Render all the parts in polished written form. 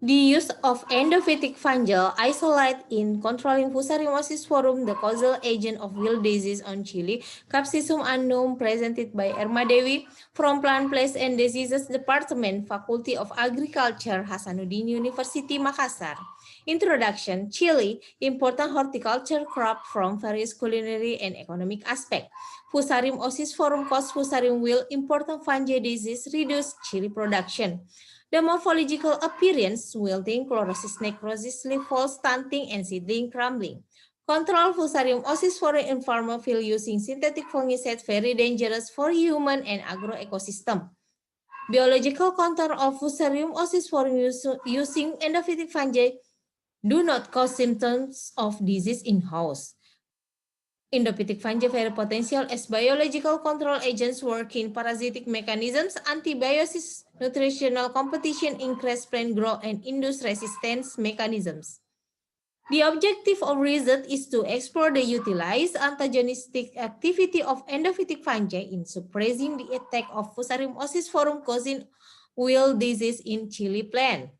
The use of endophytic fungal isolate in controlling Fusarium oxysporum, the causal agent of wild disease on Chile, Capsicum annum, presented by Irma Dewi from Plant Places and Diseases Department, Faculty of Agriculture, Hasanuddin University, Makassar. Introduction: Chile, important horticulture crop from various culinary and economic aspects. Fusarium oxysporum cause Fusarium wilt, important fungi disease, reduce chili production. The morphological appearance: wilting, chlorosis, necrosis, leaf fall, stunting, and seedling crumbling. Control: Fusarium oxysporum in farmophile using synthetic fungicide, very dangerous for human and agroecosystem. Biological control of Fusarium oxysporum using endophytic fungi do not cause symptoms of disease in house. Endophytic fungi very potential as biological control agents working parasitic mechanisms, antibiosis, nutritional competition, increase plant growth, and induce resistance mechanisms. The objective of research is to explore the utilized antagonistic activity of endophytic fungi in suppressing the attack of Fusarium oxysporum causing wilt disease in chili plant.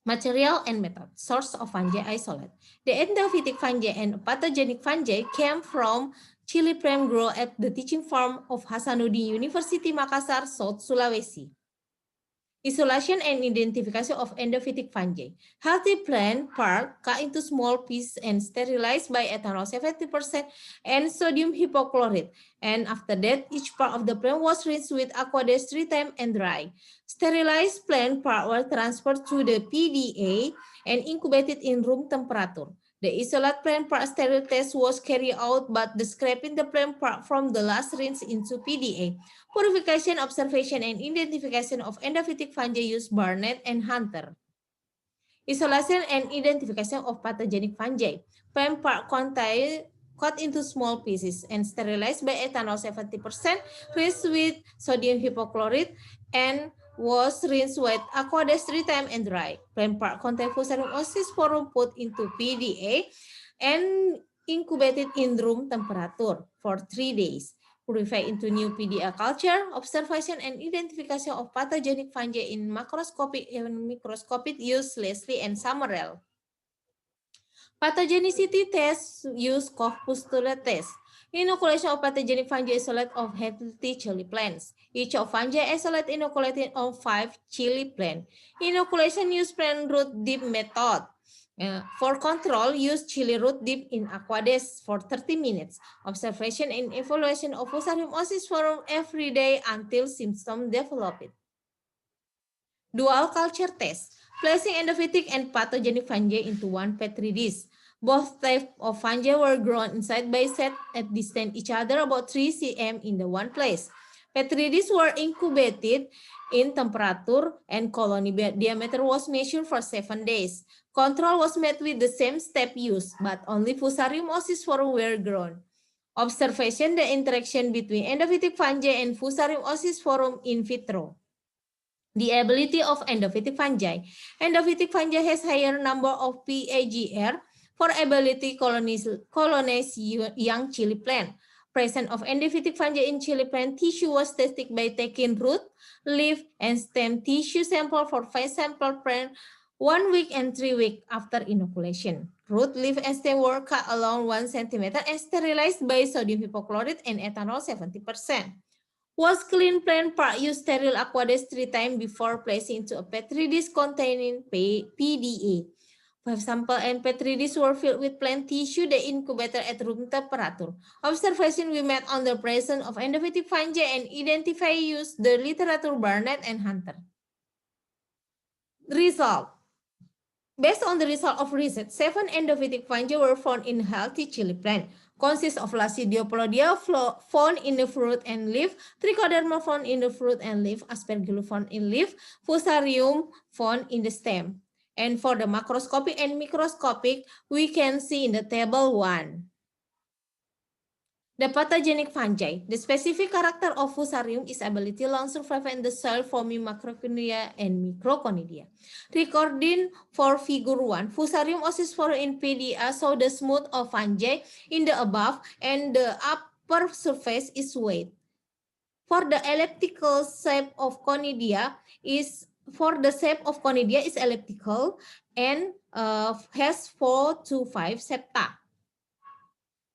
Material and method. Source of fungi isolate. The endophytic fungi and pathogenic fungi came from chili plant grow at the teaching farm of Hasanuddin University, Makassar, South Sulawesi. Isolation and identification of endophytic fungi. Healthy plant part cut into small pieces and sterilized by ethanol 70% and sodium hypochlorite. And after that, each part of the plant was rinsed with aqueous 3 times and dry. Sterilized plant part were transferred to the PDA and incubated in room temperature. The isolate plant part sterile test was carried out, but the scraping the plant part from the last rinse into PDA. Purification, observation, and identification of endophytic fungi use Barnett and Hunter. Isolation and identification of pathogenic fungi. Plant part contain cut into small pieces and sterilized by ethanol 70%, rinsed with sodium hypochlorite, and was rinsed with aqueous 3 times and dry. Plant part contain Fusarium oxysporum put into PDA and incubated in room temperature for 3 days. Purify into new PDA culture, observation and identification of pathogenic fungi in macroscopic and microscopic use Leslie and Summerell. Pathogenicity test use Koch pustule test. Inoculation of pathogenic fungi isolate of healthy chili plants. Each of fungi isolate inoculated on 5 chili plants. Inoculation use plant root dip method. For control, use chili root dip in aqueous for 30 minutes. Observation and evaluation of Fusarium oxysporum every day until symptoms develop. Dual culture test. Placing endophytic and pathogenic fungi into one petri dish. Both types of fungi were grown side by side at distance each other about 3 cm in the one place. Petri dishes were incubated in temperature and colony diameter was measured for 7 days. Control was made with the same step used, but only Fusarium oxysporum were grown. Observation: the interaction between endophytic fungi and Fusarium oxysporum in vitro. The ability of endophytic fungi. Endophytic fungi has higher number of PAGR for ability colonize young chili plant. Presence of endophytic fungi in chili plant tissue was tested by taking root, leaf, and stem tissue sample for 5 sample plant 1 week and 3 weeks after inoculation. Root, leaf, and stem were cut along 1 centimeter and sterilized by sodium hypochlorite and ethanol 70%. Was clean plant part use sterile aqueous 3 times before placing into a petri dish containing PDA. 5 sample and petri dish were filled with plant tissue, the incubator at room temperature. Observation we made on the presence of endophytic fungi and identify use the literature Barnett and Hunter. Result. Based on the result of research, 7 endophytic fungi were found in healthy chili plant. Consists of Lasidioplodia found in the fruit and leaf, Trichoderma found in the fruit and leaf, Aspergillus found in leaf, Fusarium found in the stem. And for the macroscopic and microscopic, we can see in the table 1. The pathogenic fungi. The specific character of Fusarium is ability long survival in the soil forming macroconidia and microconidia. Recording for figure 1, Fusarium oxysporum in PDA show the smooth of fungi in the above and the upper surface is wet. For the elliptical shape of conidia is for the shape of conidia is elliptical and has 4 to 5 septa.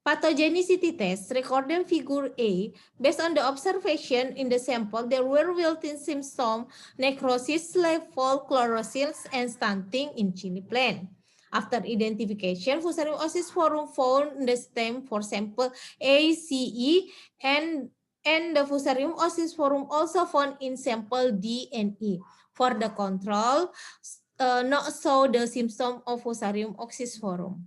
Pathogenicity test recorded figure A. Based on the observation in the sample, there were wilting symptoms, necrosis, level, chlorosis, and stunting in chili plant. After identification, Fusarium oxysporum found in the stem for sample A, C, E, and the Fusarium oxysporum also found in sample D and E. For the control, not saw the symptom of Fusarium oxysporum.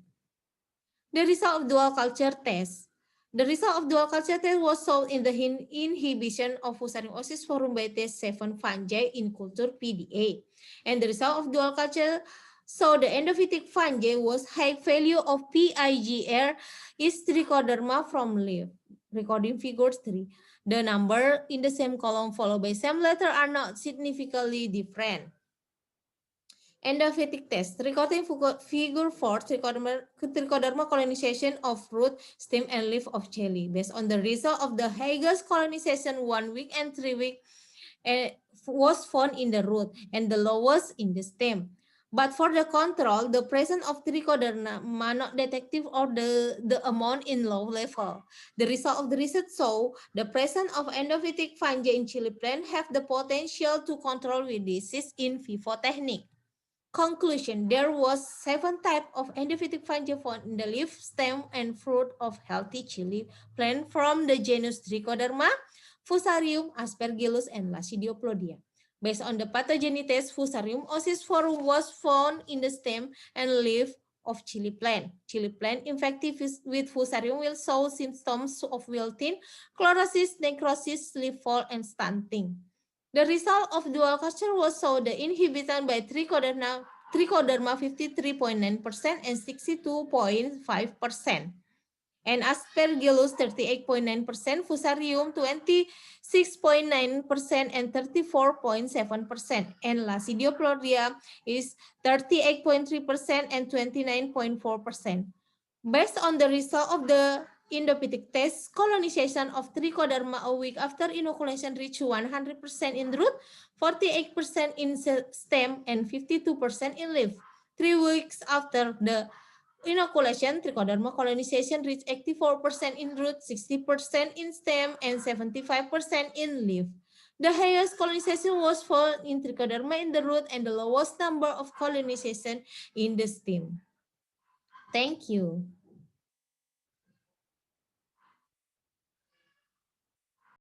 The result of dual culture test. The result of dual culture test was shown in the inhibition of Fusarium oxysporum by T7 fungi in culture PDA. And the result of dual culture so the endophytic fungi was high value of PIGR is trichoderma from leaf. Recording figure 3. The number in the same column followed by same letter are not significantly different. Endophytic test, recording figure 4, trichoderma colonization of root, stem, and leaf of chili. Based on the result of the highest colonization 1 week and 3 week was found in the root and the lowest in the stem. But for the control, the presence of trichoderma not detective or the amount in low level. The result of the research show the presence of endophytic fungi in chili plant have the potential to control with disease in vivo technique. Conclusion, there was 7 types of endophytic fungi found in the leaf, stem, and fruit of healthy chili plant from the genus Trichoderma, Fusarium, Aspergillus, and Lasidioplodia. Based on the pathogenetic test, Fusarium oxysporum was found in the stem and leaf of chili plant. Chili plant infected with Fusarium will show symptoms of wilting, chlorosis, necrosis, leaf fall, and stunting. The result of dual culture was shown the inhibition by trichoderma 53.9% and 62.5%. And Aspergillus 38.9%, Fusarium 26.9% and 34.7%. And Lasidioplodia is 38.3% and 29.4%. Based on the result of the endophytic test, colonization of trichoderma a week after inoculation reached 100% in root, 48% in stem, and 52% in leaf. 3 weeks after the inoculation, trichoderma colonization reached 84% in root, 60% in stem, and 75% in leaf. The highest colonization was found in trichoderma in the root and the lowest number of colonization in the stem. Thank you.